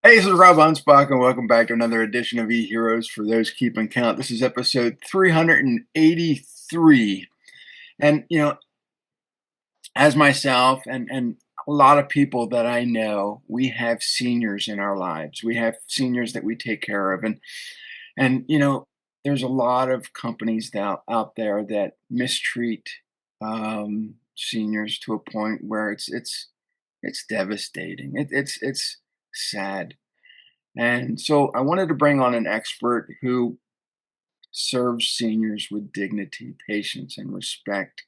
Hey, this is Rob Anspach, and welcome back to another edition of E-Heroes for those keeping count. This is episode 383. And, as myself and a lot of people that I know, we have seniors in our lives. We have seniors that we take care of. And there's a lot of companies out there that mistreat seniors to a point where it's devastating. It's sad. And so I wanted to bring on an expert who serves seniors with dignity, patience, and respect.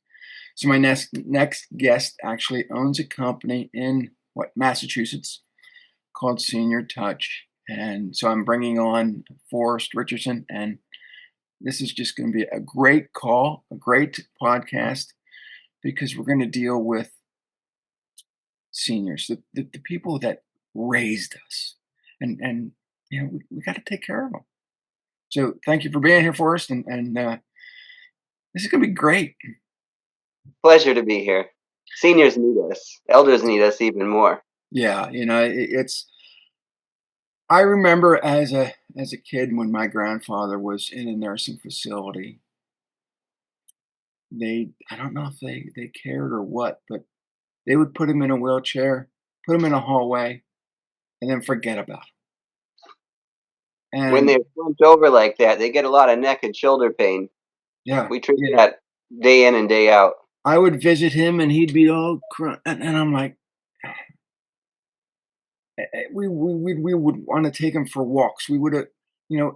So my next guest actually owns a company in Massachusetts called Senior Touch. And so I'm bringing on Forrest Richardson, and this is just going to be a great call, a great podcast, because we're going to deal with seniors, the people that raised us. And we got to take care of them. So thank you for being here for us, and this is gonna be great. Pleasure to be here. Seniors need us. Elders need us even more. Yeah, it's. I remember as a kid when my grandfather was in a nursing facility. I don't know if they cared or what, but they would put him in a wheelchair, put him in a hallway, and then forget about him. When And they're slumped over like that, they get a lot of neck and shoulder pain. yeah, We treat that day in and day out. I would visit him, and he'd be all and I'm like, we would want to take him for walks. We would,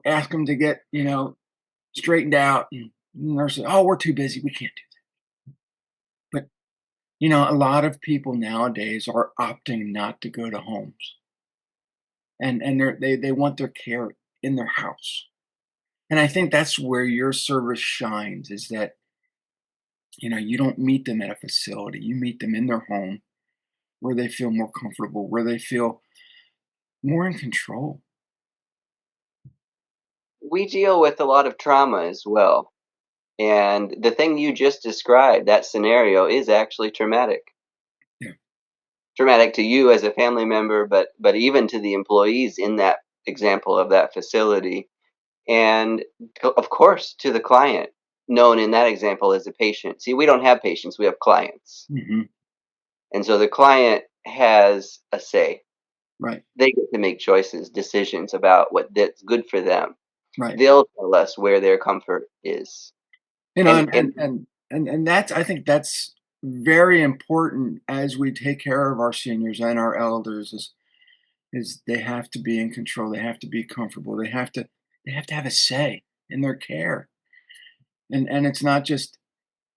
ask him to get, straightened out. And the nurse said, "Oh, we're too busy. We can't do that." But, a lot of people nowadays are opting not to go to homes, and they want their care in their house. And I think that's where your service shines, is that, you don't meet them at a facility. You meet them in their home where they feel more comfortable, where they feel more in control. We deal with a lot of trauma as well. And the thing you just described, that scenario, is actually traumatic. Yeah. Traumatic to you as a family member, but even to the employees in that example of that facility. And of course, to the client, known in that example as a patient. See, we don't have patients, we have clients. Hmm. And so the client has a say. Right. They get to make choices, decisions about that's good for them. Right. They'll tell us where their comfort is. You know, And and and and and and that's I think that's very important as we take care of our seniors and our elders is they have to be in control. They have to be comfortable. They have to have a say in their care. And it's not just,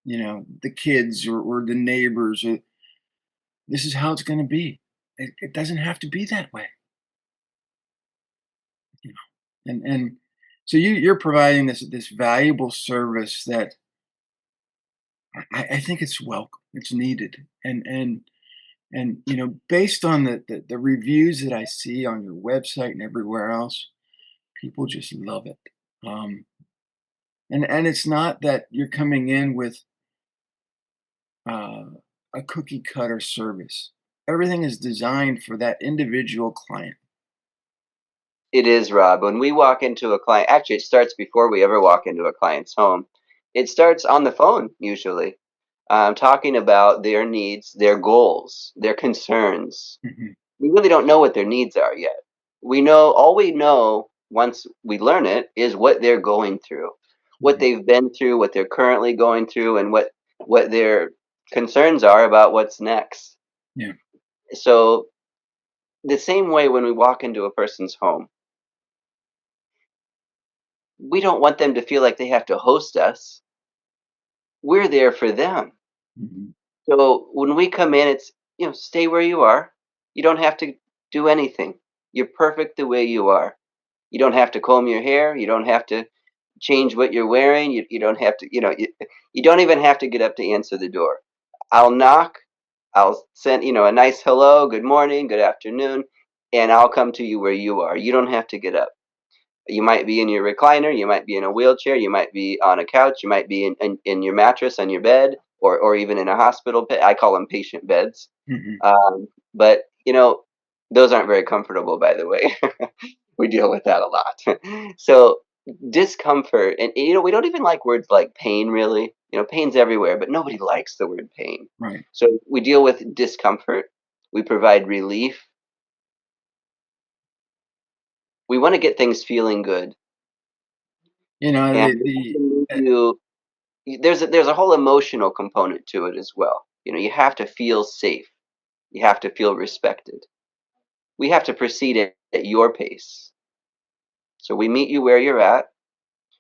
the kids or the neighbors. This is how it's going to be. It doesn't have to be that way. You know. And so you're providing this valuable service that I think it's welcome. It's needed. And based on the reviews that I see on your website and everywhere else, people just love it. Um, and it's not that you're coming in with uh, a cookie cutter service. Everything is designed for that individual client. it is, Rob. When we walk into a client, actually, it starts before we ever walk into a client's home. It starts on the phone, usually, talking about their needs, their goals, their concerns. Mhm. We really don't know what their needs are yet. All we know once we learn it is what they're going through, what Mhm. they've been through, what they're currently going through, and what their concerns are about what's next. Yeah. So the same way when we walk into a person's home, we don't want them to feel like they have to host us. We're there for them. Mhm. So when we come in, it's, stay where you are. You don't have to do anything. You're perfect the way you are. You don't have to comb your hair. You don't have to change what you're wearing. You don't have to, you don't even have to get up to answer the door. I'll knock. I'll send, a nice hello, good morning, good afternoon, and I'll come to you where you are. You don't have to get up. You might be in your recliner. You might be in a wheelchair. You might be on a couch. You might be in your mattress on your bed, or even in a hospital bed. I call them patient beds. Mhm. But, Those aren't very comfortable, by the way. We deal with that a lot. So discomfort, and we don't even like words like pain, really. Pain's everywhere, but nobody likes the word pain. Right. So we deal with discomfort. We provide relief. We want to get things feeling good, You know, and we have to move you. There's a whole emotional component to it as well. You have to feel safe. You have to feel respected. We have to proceed at your pace. So we meet you where you're at.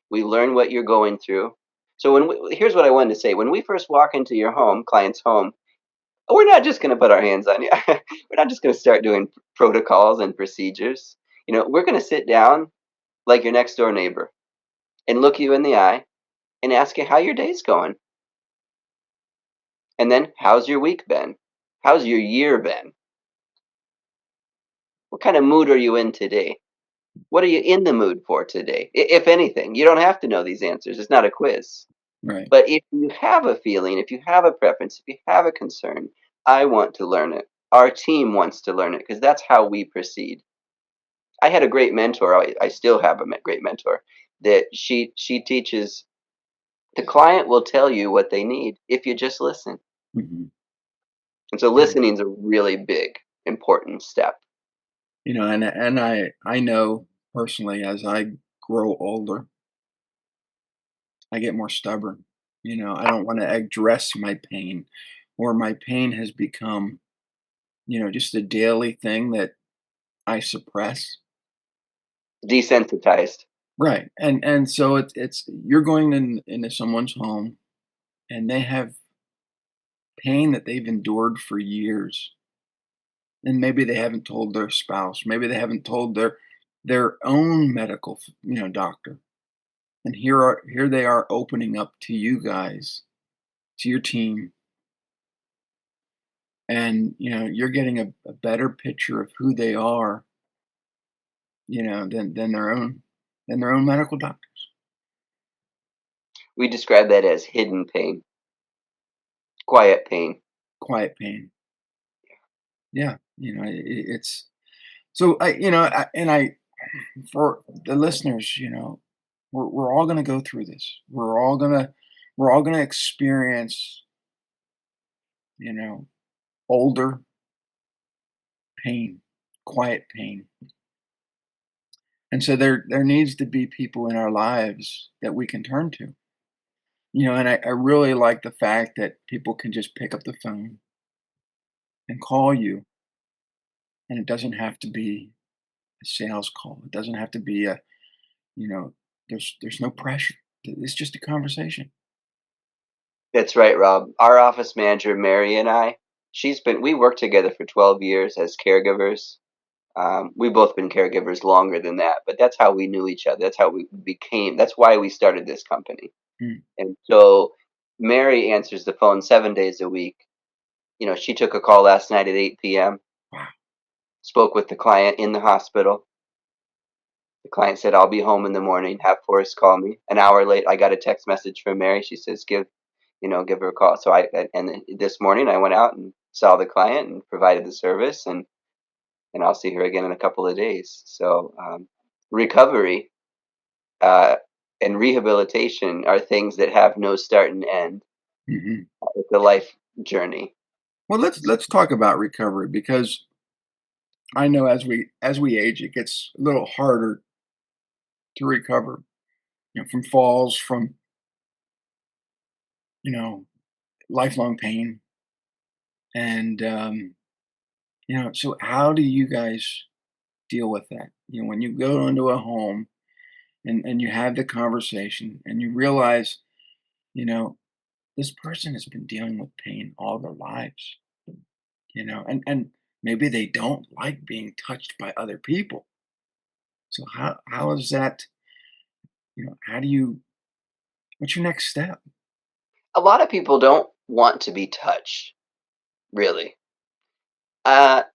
We learn what you're going through. So here's what I wanted to say. When we first walk into your home, client's home, we're not just going to put our hands on you. We're not just going to start doing protocols and procedures. We're going to sit down like your next door neighbor and look you in the eye and ask you how your day's going. And then, how's your week been? How's your year been? What kind of mood are you in today? What are you in the mood for today? If anything, you don't have to know these answers. It's not a quiz. right. But if you have a feeling, if you have a preference, if you have a concern, I want to learn it. Our team wants to learn it because that's how we proceed. I had a great mentor. I still have a great mentor that she teaches. The client will tell you what they need if you just listen. Hmm. And so Yeah. listening is a really big, important step. And I know personally, as I grow older, I get more stubborn. I don't want to address my pain, or my pain has become, just a daily thing that I suppress. Desensitized. Right. And so it's you're going into someone's home, and they have pain that they've endured for years. And maybe they haven't told their spouse, maybe they haven't told their own medical, doctor. And here they are opening up to you guys, to your team, and you're getting a better picture of who they are, than their own medical doctors. We describe that as hidden pain, quiet pain. Quiet pain. Yeah, it's so I for the listeners, we're all going to go through this. We're all going to experience, you know, older pain, quiet pain. And so there needs to be people in our lives that we can turn to. And I really like the fact that people can just pick up the phone and call you, and it doesn't have to be a sales call. It doesn't have to be you know, there's no pressure. It's just a conversation. That's right, Rob. Our office manager, Mary, and we worked together for 12 years as caregivers. We've both been caregivers longer than that, but that's how we knew each other. That's why we started this company. Mm, And so Mary answers the phone 7 days a week. She took a call last night at 8 p.m., wow. spoke with the client in the hospital. The client said, I'll be home in the morning. Have Forrest call me. An hour late, I got a text message from Mary. She says, give her a call. So this morning I went out and saw the client and provided the service, and I'll see her again in a couple of days. So recovery uh, and rehabilitation are things that have no start and end. Hmm. It's a life journey. Well, let's talk about recovery, because I know as we age, it gets a little harder to recover, from falls, from you know lifelong pain, and so how do you guys deal with that? When you go into a home, and you have the conversation, and you realize, you know, this person has been dealing with pain all their lives, and maybe they don't like being touched by other people. So how is that? How do you? What's your next step? A lot of people don't want to be touched, really.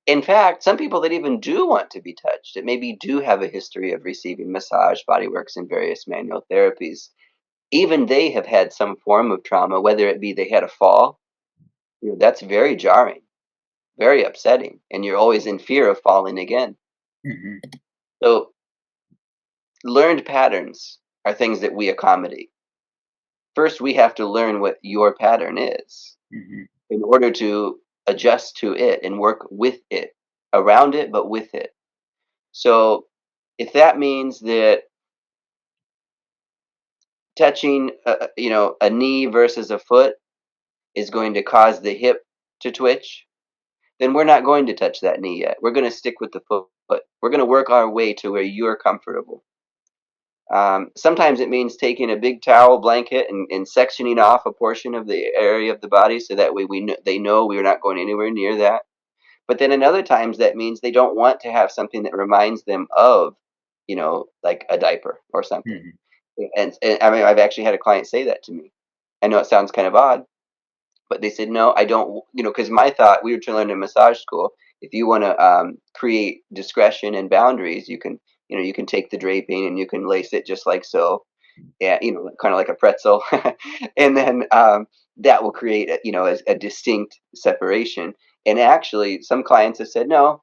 In fact, some people that even do want to be touched, that maybe do have a history of receiving massage, bodyworks, and various manual therapies, even they have had some form of trauma, whether it be they had a fall. That's very jarring. very upsetting, and you're always in fear of falling again. Mhm. So learned patterns are things that we accommodate. First, we have to learn what your pattern is Mhm. in order to adjust to it and work with it, around it, but with it. So if that means that touching, a knee versus a foot is going to cause the hip to twitch, then we're not going to touch that knee yet. We're going to stick with the foot. We're going to work our way to where you're comfortable. Sometimes it means taking a big towel blanket and sectioning off a portion of the area of the body so that way they know we're not going anywhere near that. But then in other times that means they don't want to have something that reminds them of, like a diaper or something. Mhm. And I mean, I've actually had a client say that to me. I know it sounds kind of odd, but they said, no, I don't, because my thought, we were to learn in massage school, if you want to create discretion and boundaries, you can take the draping and you can lace it just like so, and, kind of like a pretzel. And then that will create, a distinct separation. And actually, some clients have said, no,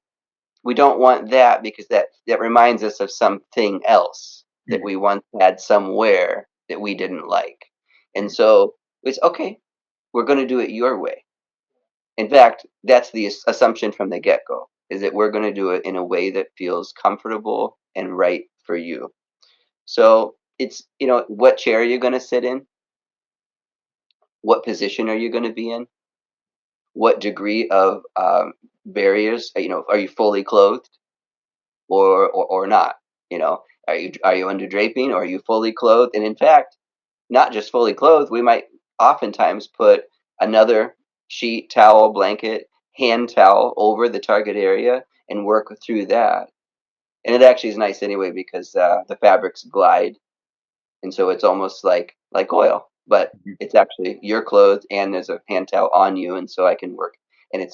we don't want that because that reminds us of something else that Mhm. we once had somewhere that we didn't like. And Mhm. so it's okay, we're going to do it your way. In fact, that's the assumption from the get go, is that we're going to do it in a way that feels comfortable and right for you. So it's, what chair are you going to sit in? What position are you going to be in? What degree of barriers, are you fully clothed or not? Are you under draping or are you fully clothed? And in fact, not just fully clothed, we might oftentimes put another sheet, towel, blanket, hand towel over the target area and work through that. And it actually is nice anyway because the fabrics glide, and so it's almost like oil, but Mhm. it's actually your clothes and there's a hand towel on you, and so I can work, and it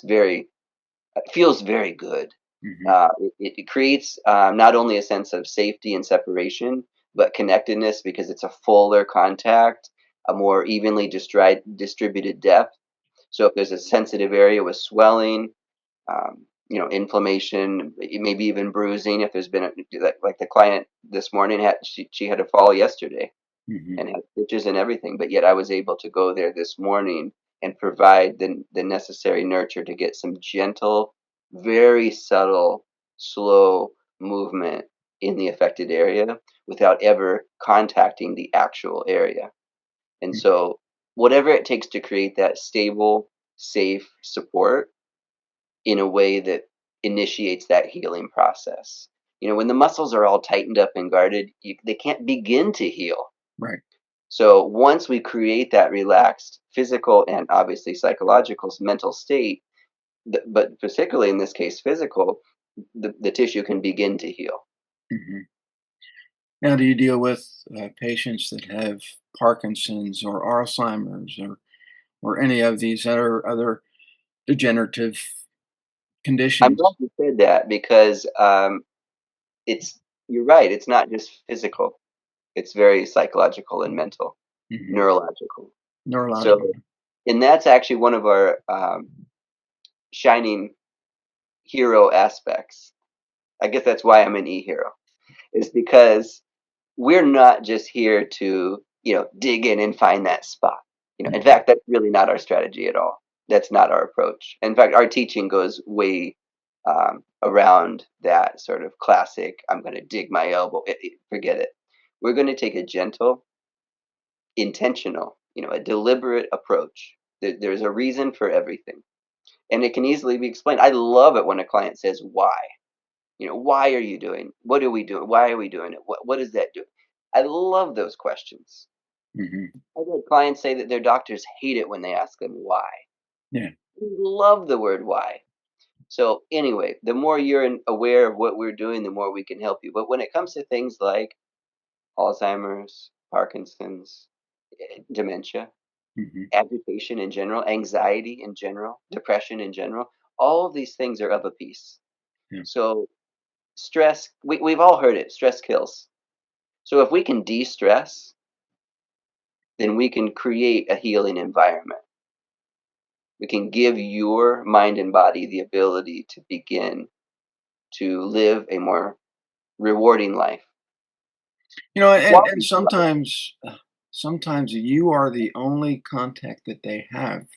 feels very good. Mhm. It creates not only a sense of safety and separation, but connectedness because it's a fuller contact, a more evenly distributed depth. So if there's a sensitive area with swelling, inflammation, maybe even bruising, if there's been like the client this morning she had a fall yesterday Mhm. and had stitches and everything, but yet I was able to go there this morning and provide the necessary nurture to get some gentle, very subtle, slow movement in the affected area without ever contacting the actual area. And Mhm. so, whatever it takes to create that stable, safe support in a way that initiates that healing process. When the muscles are all tightened up and guarded, they can't begin to heal. Right. So once we create that relaxed physical and obviously psychological mental state, but particularly in this case physical, the tissue can begin to heal. Mhm. Now, do you deal with patients that have Parkinson's or Alzheimer's or any of these other degenerative I'm conditions? glad you said that because it's you're right. It's not just physical; it's very psychological and mental, Mhm. neurological. So, Neurological. and that's actually one of our shining hero aspects. I guess that's why I'm an e-hero, is because we're not just here to, dig in and find that spot. In Mhm. fact, that's really not our strategy at all. That's not our approach. In fact, our teaching goes way around that sort of classic, I'm going to dig my elbow. Forget it. We're going to take a gentle, intentional, a deliberate approach. There's a reason for everything. And it can easily be explained. I love it when a client says, why? Why are you doing? What are we doing? Why are we doing it? What does that do? I love those questions. Mhm. I've had clients say that their doctors hate it when they ask them why. Yeah. We love the word why. So anyway, the more you're aware of what we're doing, the more we can help you. But when it comes to things like Alzheimer's, Parkinson's, dementia, Mhm. agitation in general, anxiety in general, depression in general, all of these things are of a piece. Yeah. So stress, we've all heard it, stress kills. So if we can de-stress, then we can create a healing environment. We can give your mind and body the ability to begin to live a more rewarding life. And Quality life. sometimes you are the only contact that they have,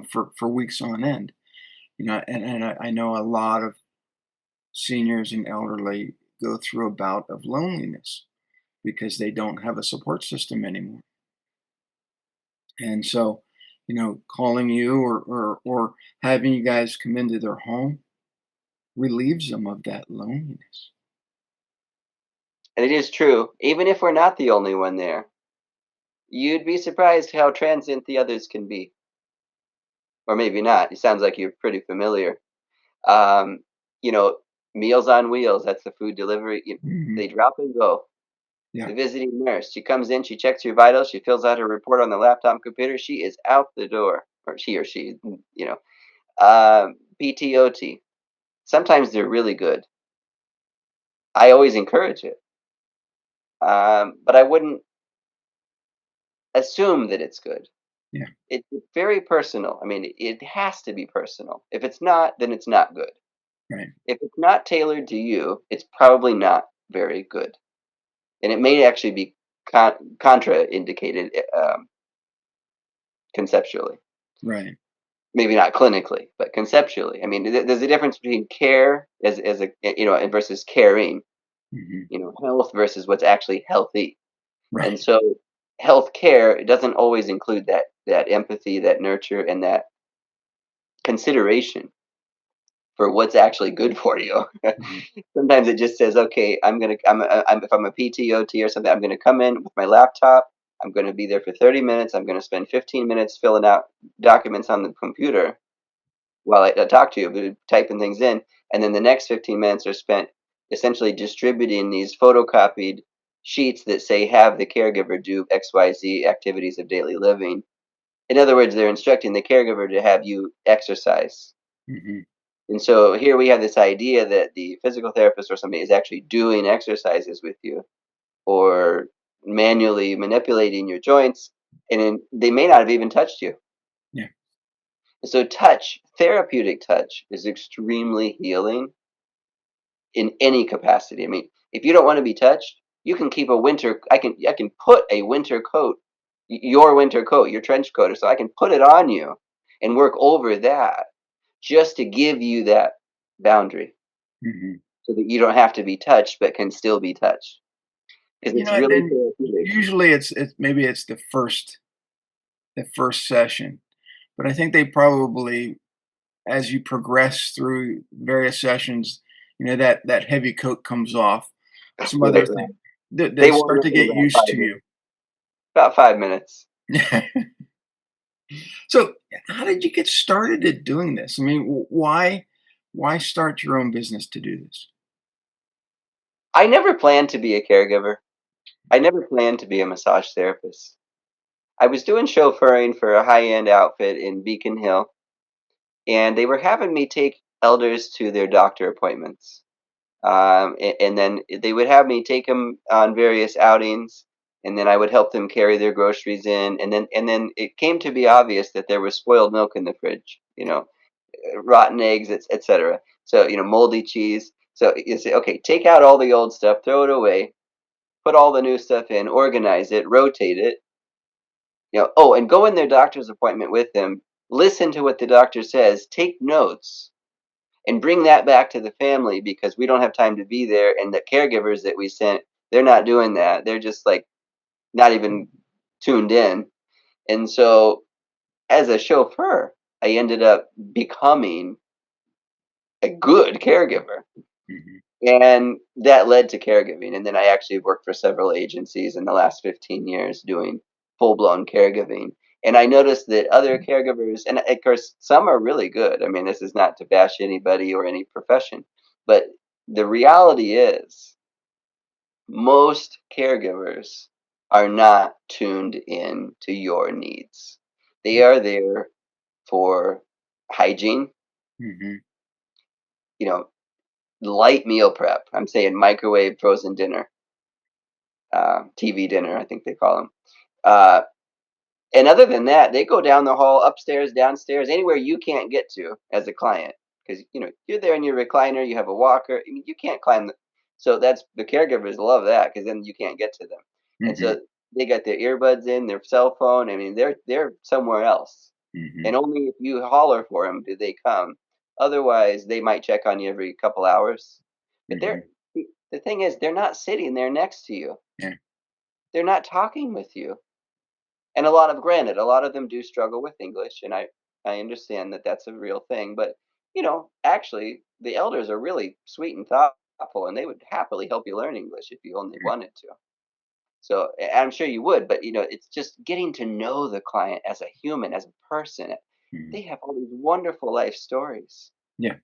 for weeks on end. And I know a lot of seniors and elderly go through a bout of loneliness because they don't have a support system anymore. And so, calling you or having you guys come into their home relieves them of that loneliness. And it is true, even if we're not the only one there, you'd be surprised how transient the others can be. Or maybe not. It sounds like you're pretty familiar. Um, you know, Meals on Wheels, that's the food delivery. Hmm. They drop and go. Yeah. The visiting nurse, she comes in, she checks your vitals, she fills out her report on the laptop computer, she is out the door. PTOT. Sometimes they're really good. I always encourage it. But I wouldn't assume that it's good. Yeah. It's very personal. I mean, it has to be personal. If it's not, then it's not good. Right. If it's not tailored to you, it's probably not very good. And it may actually be contraindicated conceptually. Right. Maybe not clinically, but conceptually. I mean, there's a difference between care as a and versus caring. Hmm. Health versus what's actually healthy. And Right. so, health care, it doesn't always include that empathy, that nurture, and that consideration for what's actually good for you. Mhm. Sometimes it just says, okay, if I'm a PTOT or something, I'm gonna come in with my laptop. I'm gonna be there for 30 minutes. I'm gonna spend 15 minutes filling out documents on the computer while I talk to you, but typing things in, and then the next 15 minutes are spent essentially distributing these photocopied sheets that say have the caregiver do XYZ activities of daily living. In other words, they're instructing the caregiver to have you exercise. Mhm. And so here we have this idea that the physical therapist or somebody is actually doing exercises with you or manually manipulating your joints, and they may not have even touched you. Yeah. And so touch, therapeutic touch, is extremely healing in any capacity. I mean, if you don't want to be touched, you can keep a winter. I can put a winter coat, your winter coat, your trench coat, so I can put it on you and work over that just to give you that boundary Mhm. so that you don't have to be touched but can still be touched because it's really And therapeutic. usually it's maybe it's the first session, but I think they probably, as you progress through various sessions, that heavy coat comes off. Some Right, other right. thing they They warm start up to in get about used 5 to you. minutes. About 5 minutes. So, how did you get started at doing this? I mean, why start your own business to do this? I never planned to be a caregiver. I never planned to be a massage therapist. I was doing chauffeuring for a high-end outfit in Beacon Hill, and they were having me take elders to their doctor appointments. And then they would have me take them on various outings, and then I would help them carry their groceries in. And then it came to be obvious that there was spoiled milk in the fridge, rotten eggs, etc. So moldy cheese. So you say, okay, take out all the old stuff, throw it away, put all the new stuff in, organize it, rotate it. Oh, and go in their doctor's appointment with them. Listen to what the doctor says. Take notes and bring that back to the family because we don't have time to be there. And the caregivers that we sent, they're not doing that. They're just like not even tuned in. And so, as a chauffeur, I ended up becoming a good caregiver. Mhm. And that led to caregiving. And then I actually worked for several agencies in the last 15 years doing full blown caregiving. And I noticed that other caregivers, and of course, some are really good. I mean, this is not to bash anybody or any profession, but the reality is most caregivers are not tuned in to your needs. They are there for hygiene, Mhm. you know, light meal prep. I'm saying microwave frozen dinner, TV dinner, I think they call them. Uh, And other than that, they go down the hall, upstairs, downstairs, anywhere you can't get to as a client, because you're there in your recliner, you have a walker. I mean, you can't climb so that's the caregivers love that because then you can't get to them, and Hmm. so they got their earbuds in, their cell phone. I mean, they're somewhere else, Hmm. and only if you holler for them do they come. Otherwise, they might check on you every couple hours. But Hmm. the thing is, they're not sitting there next to you. Yeah. They're not talking with you. And a lot of them do struggle with English, and I understand that that's a real thing. But actually, the elders are really sweet and thoughtful, and they would happily help you learn English if you only wanted to. So I'm sure you would, but it's just getting to know the client as a human, as a person. Hmm. They have all these wonderful life stories. Yeah.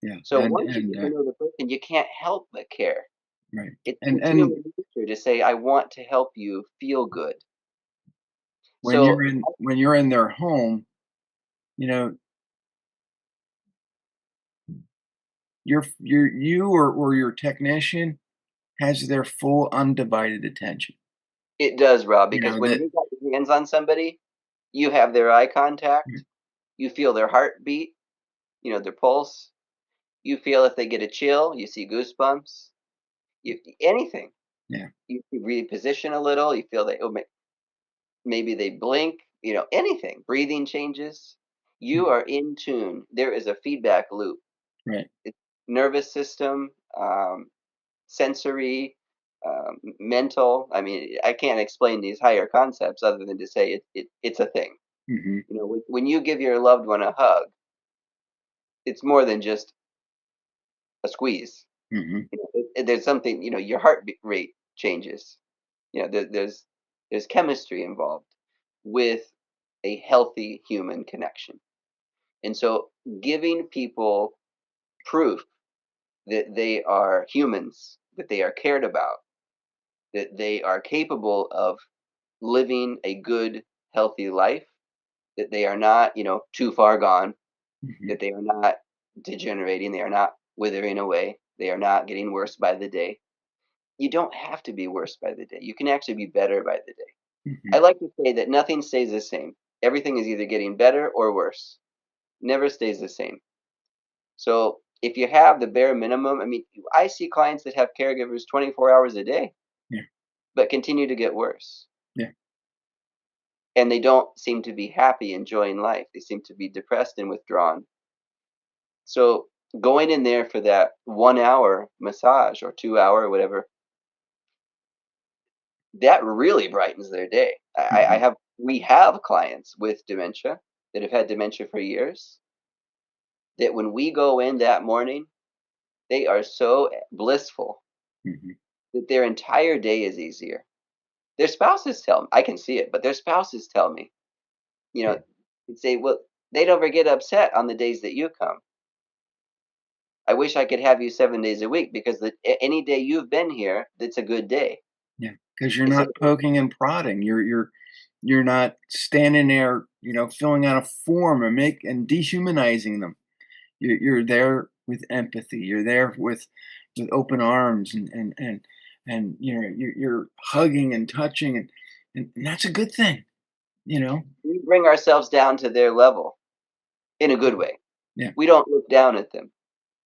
Yeah. So once you And get to know the person, you can't help but care. right. It's And human nature to say, "I want to help you feel good." when So you're in their home, you know, you or your technician has their full undivided attention. it does, Rob, You because know when that. you got your hands on somebody, you have their eye contact, you feel their heartbeat, their pulse, you feel if they get a chill, you see goosebumps, anything. Yeah. You reposition a little, you feel that maybe they blink, anything. Breathing changes. You Mhm. are in tune. There is a feedback loop. Right. It's nervous system, sensory, mental. I mean, I can't explain these higher concepts other than to say it's a thing. Hmm. When you give your loved one a hug, it's more than just a squeeze. Hmm. There's something. Your heart rate changes. There's chemistry involved with a healthy human connection, and so giving people proof that they are humans, that they are cared about, that they are capable of living a good, healthy life, that they are not, too far gone, Hmm. that they are not degenerating, they are not withering away, they are not getting worse by the day. You don't have to be worse by the day. You can actually be better by the day. I Hmm. like to say that nothing stays the same. Everything is either getting better or worse. Never stays the same. So if you have the bare minimum, I mean, I see clients that have caregivers 24 hours a day, Yeah. but continue to get worse. Yeah. And they don't seem to be happy enjoying life. They seem to be depressed and withdrawn. So going in there for that 1 hour massage or 2 hour or whatever, that really brightens their day. Hmm. We have clients with dementia that have had dementia for years that when we go in that morning, they are so blissful Hmm. that their entire day is easier. Their spouses tell me, I can see it, but their spouses tell me, you Yeah. know, they say, well, they don't ever get upset on the days that you come. I wish I could have you 7 days a week because any day you've been here, that's a good day. Yeah. Because you're It's a, not poking and prodding. You're not standing there, filling out a form and dehumanizing them. You're there with empathy. You're there with open arms and you're hugging and touching and that's a good thing, you know? we bring ourselves down to their level in a good Mhm. way. Yeah, We don't look down at them.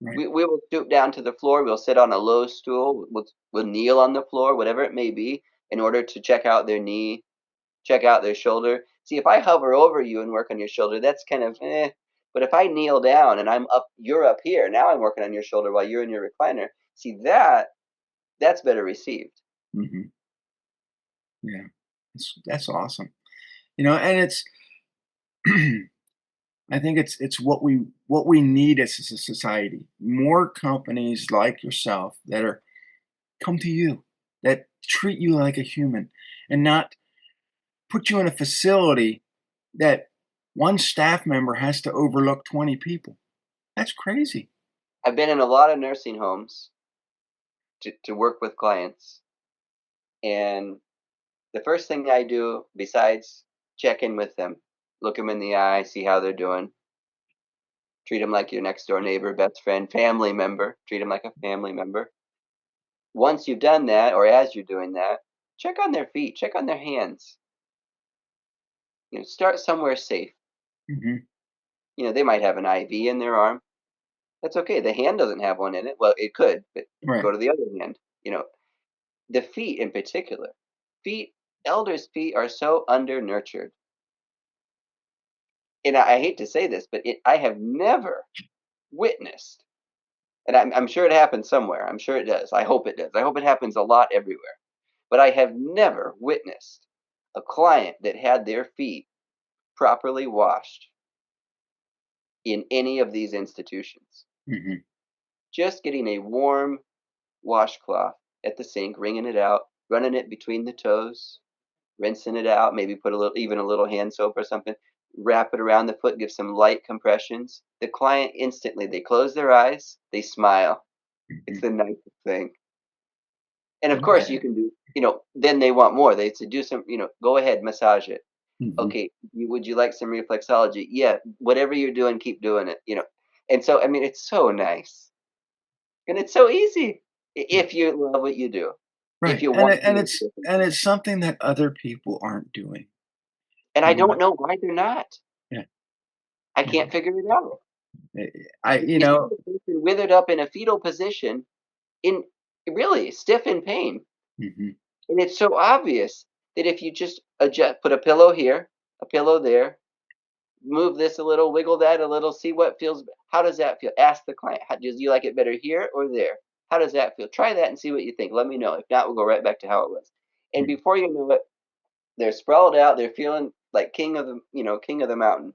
right. We will stoop down to the floor. We'll sit on a low stool. We'll kneel on the floor, whatever it may be, in order to check out their knee, check out their shoulder. See, if I hover over you and work on your shoulder, that's kind of eh. But if I kneel down and you're up here. Now I'm working on your shoulder while you're in your recliner. See that's better received. Mhm. Yeah. That's awesome. And it's I think it's what we need as a society. More companies like yourself that are come to you, that treat you like a human and not put you in a facility that one staff member has to overlook 20 people. That's crazy. I've been in a lot of nursing homes to work with clients, and the first thing I do, besides check in with them, look them in the eye, see how they're doing, treat them like your next door neighbor, best friend, family member, treat them like a family member. Once you've done that, or as you're doing that, check on their feet, check on their hands. Start somewhere safe. Mhm. They might have an IV in their arm. That's okay. The hand doesn't have one in it. Well, it could, but Right. go to the other hand. The feet in particular. Feet, elders' feet are so under nurtured. And I hate to say this, but I have never witnessed, and I'm sure it happens somewhere. I'm sure it does. I hope it does. I hope it happens a lot everywhere. But I have never witnessed a client that had their feet properly washed in any of these institutions. Mhm. Just getting a warm washcloth at the sink, wringing it out, running it between the toes, rinsing it out, maybe put even a little hand soap or something, wrap it around the foot, give some light compressions. The client instantly, they close their eyes, they smile. It's Mhm. the nicest thing. And of course, you Right. can do, then they want more. They say, do some, go ahead, massage it. Mhm. Okay, would you like some reflexology? Yeah, whatever you're doing, keep doing it. And so, I mean, it's so nice and it's so easy if you love what you do, if Right, you and want it to make a difference. and it's something that other people aren't doing, And I you know? don't know why they're not. Yeah, I yeah. can't figure it out. Eh, I You see the person withered up in a fetal position, in really stiff in pain, Mhm. and it's so obvious that if you just adjust, put a pillow here, a pillow there, move this a little, wiggle that a little, see what feels. How does that feel? Ask the client, do you like it better here or there? How does that feel? Try that and see what you think. Let me know. If not, we'll go right back to how it was. And Mhm. before you know it, they're sprawled out. They're feeling like king of the mountain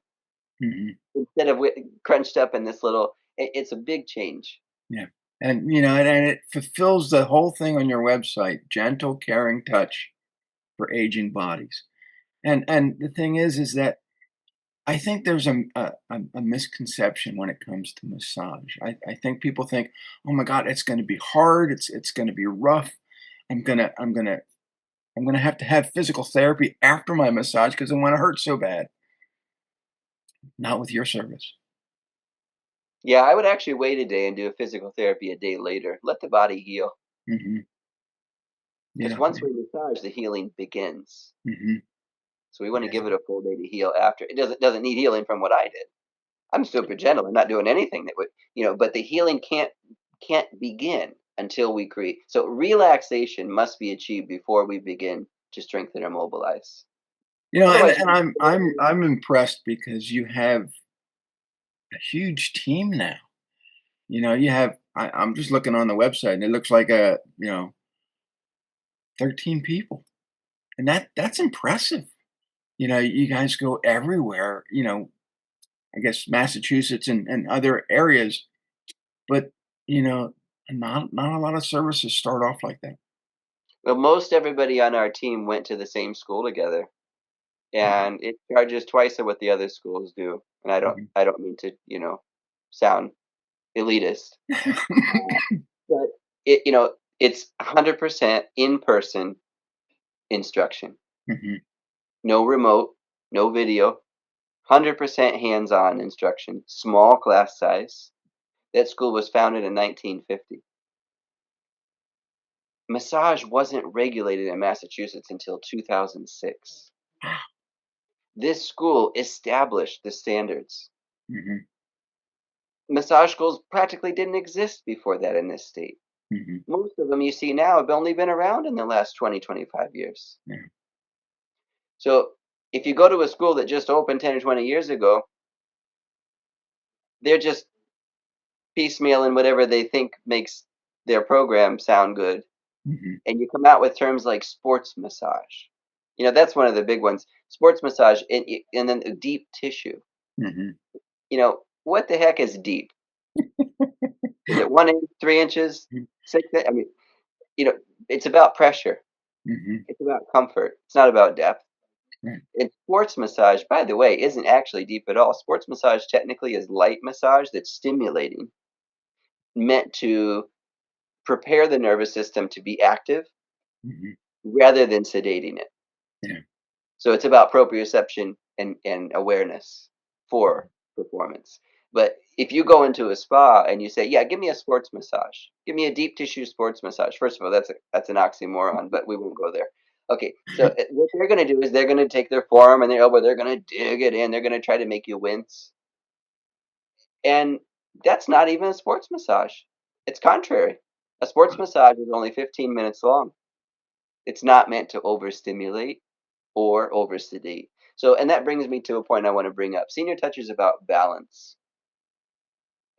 Mhm. instead of crunched up in this little. It's a big change. Yeah, and, and it fulfills the whole thing on your website, gentle, caring touch for aging bodies. And the thing is that I think there's a misconception when it comes to massage. I think people think, "Oh my god, it's gonna be hard, it's gonna be rough. I'm gonna have to have physical therapy after my massage because I wanna hurt so bad." Not with your service. Yeah, I would actually wait a day and do a physical therapy a day later. Let the body heal. Mhm. Because Yeah, once yeah. we massage, the healing begins. Mhm. So we want to Yeah. give it a full day to heal after. It doesn't need healing from what I did. I'm super gentle. I'm not doing anything that would. But the healing can't begin until we create. So relaxation must be achieved before we begin to strengthen or mobilize. And Otherwise, and I'm impressed because you have a huge team now. You have I'm just looking on the website and it looks like 13 people. And that's impressive. You guys go everywhere, I guess Massachusetts and other areas, but you know, not a lot of services start off like that. well, most everybody on our team went to the same school together, Mhm. and it charges twice of what the other schools do. And I don't Mhm. I don't mean to sound elitist, uh, but it's 100% in person instruction, Mhm. no remote, no video, 100% hands on instruction, small class size. That school was founded in 1950. Massage wasn't regulated in Massachusetts until 2006. This school established the standards. Mhm. Massage schools practically didn't exist before that in this state. Mhm. Most of them you see now have only been around in the last 20, 25 years. Yeah. So if you go to a school that just opened 10 or 20 years ago, they're just piecemealing whatever they think makes their program sound good. Mhm. And you come out with terms like sports massage. That's one of the big ones. Sports massage and then deep tissue. Mhm. What the heck is deep? Is it 1 inch, 3 inches, Mhm. 6? I mean, you know, it's about pressure. Mhm. It's about comfort. It's not about depth. Right. And sports massage, by the way, isn't actually deep at all. Sports massage technically is light massage that's stimulating, meant to prepare the nervous system to be active Mhm. rather than sedating it. Yeah. So it's about proprioception and awareness for performance. But if you go into a spa and you say, "Yeah, give me a sports massage. Give me a deep tissue sports massage." First of all, that's an oxymoron, but we won't go there. Okay, so what they're going to do is they're going to take their forearm and their elbow, they're going to dig it in, they're going to try to make you wince. And that's not even a sports massage. It's contrary. A sports massage is only 15 minutes long. It's not meant to overstimulate or oversedate. So, and that brings me to a point I want to bring up. Senior Touch is about balance.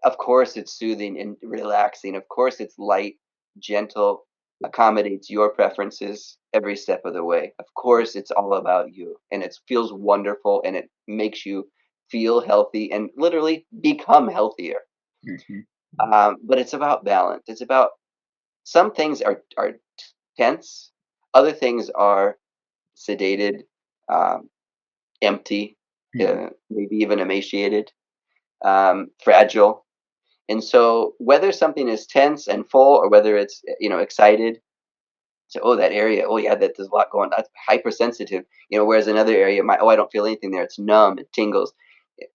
Of course, it's soothing and relaxing. Of course, it's light, gentle, accommodates your preferences every step of the way. Of course, it's all about you, and it feels wonderful, and it makes you feel healthy and literally become healthier. Mhm. But it's about balance. It's about some things are tense, other things are sedated, um, empty, Mhm. maybe even emaciated, fragile. And so whether something is tense and full or whether it's excited, so oh that area, oh yeah, that there's a lot going. That's hypersensitive, whereas another area might, oh I don't feel anything there. It's numb, it tingles.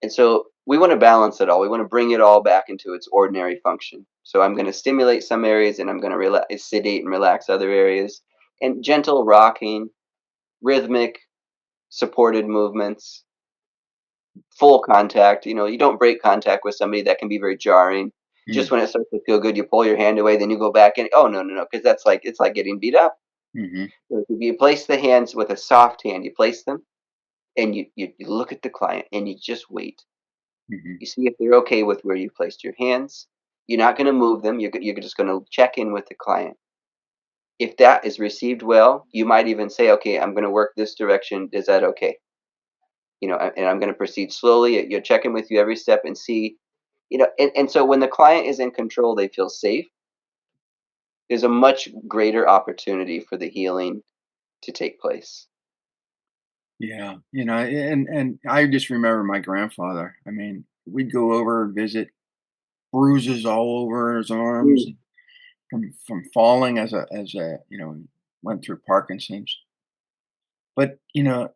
And so we want to balance it all. We want to bring it all back into its ordinary function. So I'm going to stimulate some areas and I'm going to sedate and relax other areas. And gentle rocking, rhythmic, supported movements, full contact. You don't break contact with somebody. That can be very jarring. Just Mhm. when it starts to feel good, you pull your hand away, then you go back and oh no no no, because that's like it's like getting beat up. Mhm. So if you place the hands with a soft hand, you place them and you look at the client and you just wait. Mhm. You see if they're okay with where you placed your hands. You're not going to move them. You're just going to check in with the client. If that is received well, you might even say, okay, I'm going to work this direction. Is that okay? And I'm going to proceed slowly. You're checking with you every step and see, and so when the client is in control, they feel safe. There's a much greater opportunity for the healing to take place. Yeah, and I just remember my grandfather. I mean, we'd go over and visit, bruises all over his arms Mm. from falling went through Parkinson's. But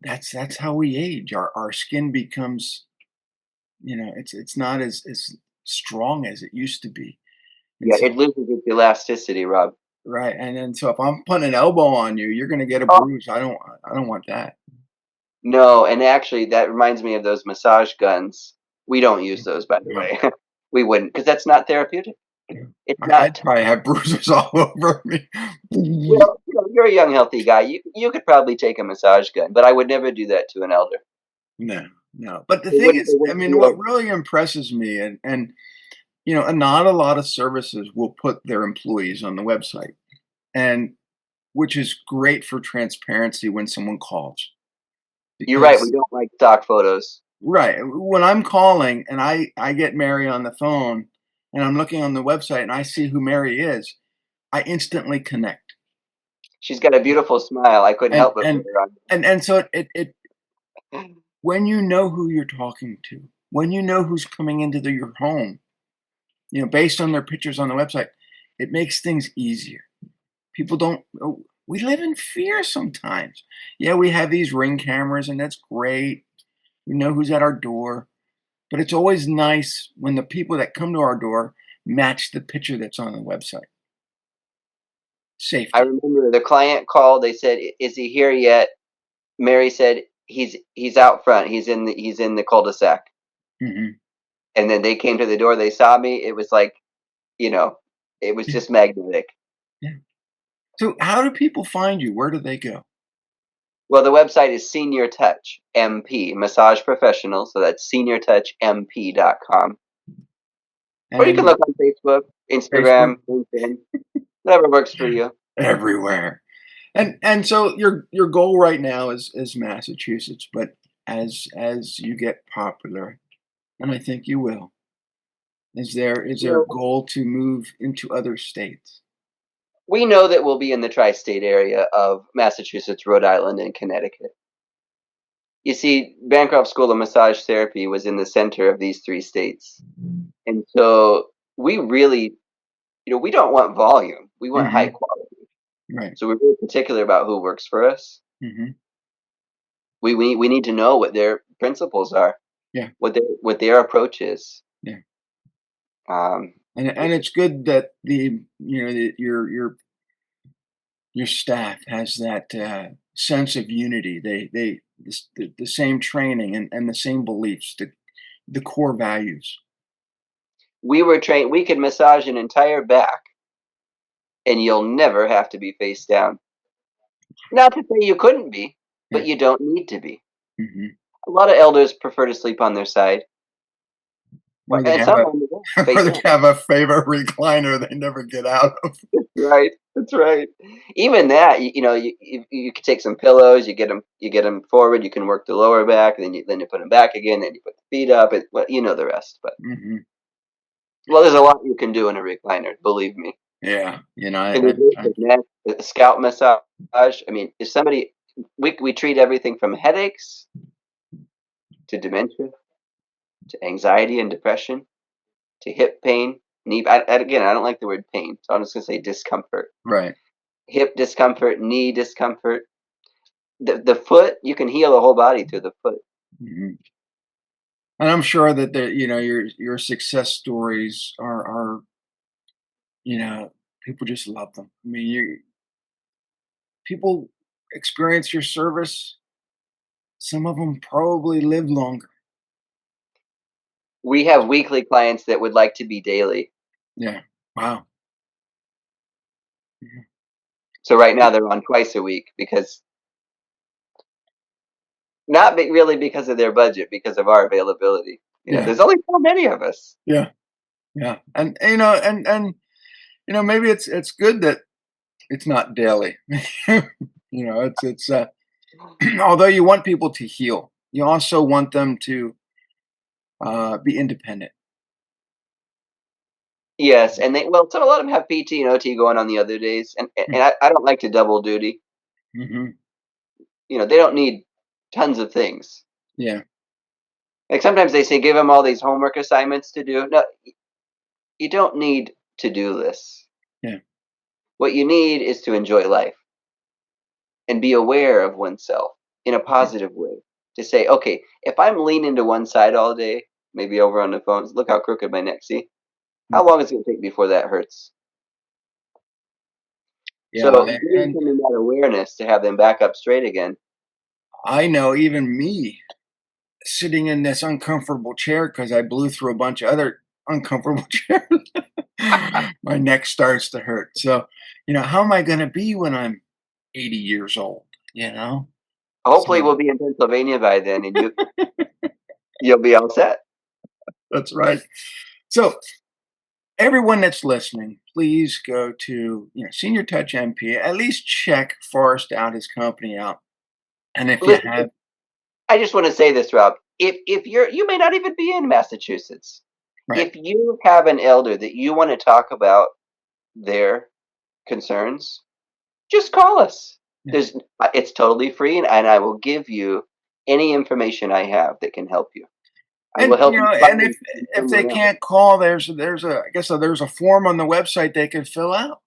that's how we age. Our skin becomes, it's not as strong as it used to be. And Yeah, so it loses its elasticity, Rob. right, and then so if I'm putting an elbow on you, you're gonna get a Oh, bruise. I don't want that. no, and actually, that reminds me of those massage guns. We don't use those, by the No, way. We wouldn't, because that's not therapeutic. no. It's I'd not. probably have bruises all over me. Well, you're a young, healthy guy. You could probably take a massage gun, but I would never do that to an elder. No, no. But the They thing wouldn't. They is, I wouldn't mean, what feel. really impresses me, and not a lot of services will put their employees on the website, and which is great for transparency when someone calls. You're right. We Because don't like stock photos. right, when I'm calling and I get Mary on the phone and I'm looking on the website and I see who Mary is, I instantly connect. She's got a beautiful smile. I couldn't And help but put and her on. and so it when you know who you're talking to, when you know who's coming into your home, based on their pictures on the website, it makes things easier. People don't we live in fear sometimes. Yeah, we have these Ring cameras and that's great. We know who's at our door, but it's always nice when the people that come to our door match the picture that's on the website. I Safety. remember the client called. They said, "Is he here yet?" Mary said, "He's out front. He's in the cul-de-sac." Mhm. And then they came to the door. They saw me. It was like, you know, it was Yeah, just magnetic. yeah. So how do people find you? Where do they go? Well, the website is Senior Touch MP, massage professional. So that's seniortouchmp.com. Or you can And look on Facebook, Facebook Instagram, LinkedIn, whatever works for you. everywhere. And so your goal right now is Massachusetts, but as you get popular, and I think you will, is there a You goal to move into other states? we know that we'll be in the tri-state area of Massachusetts, Rhode Island, and Connecticut. You see, Bancroft School of Massage Therapy was in the center of these three states. And so we really, we don't want volume. We want high Mhm. quality. Right. So we're really particular about who works for us. Mhm. We need to know what their principles are, Yeah. what their approach is. Yeah. Um, And it's good that your staff has that. sense of unity. They the same training and the same beliefs, the core values. We were trained. We could massage an entire back, and you'll never have to be face down. Not to say you couldn't be, but Yeah. you don't need to be. Hmm. A lot of elders prefer to sleep on their side, Or they and have some a on the back, or face they down. have a favorite recliner they never get out of. Right, that's right. Even that, you could take some pillows, you get them forward, you can work the lower back, then you put them back again, then you put the feet up, well, you know the rest, but Hmm. well, there's a lot you can do in a recliner, believe me. Yeah, Can do this, the neck, the scalp massage. I mean, if somebody we treat everything from headaches to dementia to anxiety and depression to hip pain, knee. Again, I don't like the word pain, so I'm just gonna say discomfort. right. Hip discomfort, knee discomfort. The foot, you can heal the whole body through the foot. Hmm. And I'm sure that your success stories are people just love them. I mean, you people experience your service. Some of them probably live longer. We have weekly clients that would like to be daily. Yeah. Wow. Yeah. So right now they're on twice a week because not really because of their budget, because of our availability. Yeah. There's only so many of us. Yeah. Yeah. And maybe it's good that it's not daily. It's although you want people to heal, you also want them to be independent. Yes, and so a lot of them have PT and OT going on the other days, and I don't like to double duty. Hmm. They don't need tons of things. Yeah. Like sometimes they say give them all these homework assignments to do. No, you don't need to do this. Yeah. What you need is to enjoy life and be aware of oneself in a Mhm. positive way. To say, okay, if I'm leaning to one side all day, maybe over on the phones, look how crooked my neck. See how long it's going to take before that hurts. Yeah. So giving And someone that awareness to have them back up straight again. I know even me sitting in this uncomfortable chair because I blew through a bunch of other uncomfortable chairs. My neck starts to hurt. So, how am I going to be when I'm 80 years old? You know? Hopefully, So we'll be in Pennsylvania by then, and you'll be all set. that's right. So, everyone that's listening, please go to, Senior Touch MP, at least check Forrest out, his company out. And if you Listen, have, I just want to say this, Rob. If you may not even be in Massachusetts. right. If you have an elder that you want to talk about their concerns, just call us. Yeah. It's totally free, and I will give you any information I have that can help you. I will And help you and find if they someone else. can't call, I guess there's a form on the website they can fill out.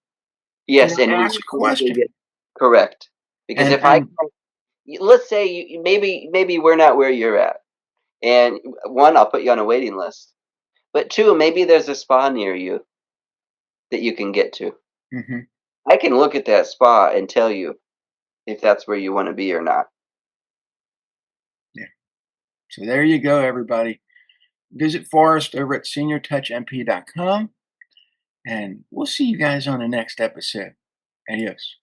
Yes, and we Ask make a sure they question. get correct. Because And if I and let's say maybe we're not where you're at, and one, I'll put you on a waiting list. But two, maybe there's a spa near you that you can get to. Mhm. I can look at that spa and tell you if that's where you want to be or not. Yeah. So there you go, everybody. Visit Forrest over at seniortouchmp.com, and we'll see you guys on the next episode. Adios.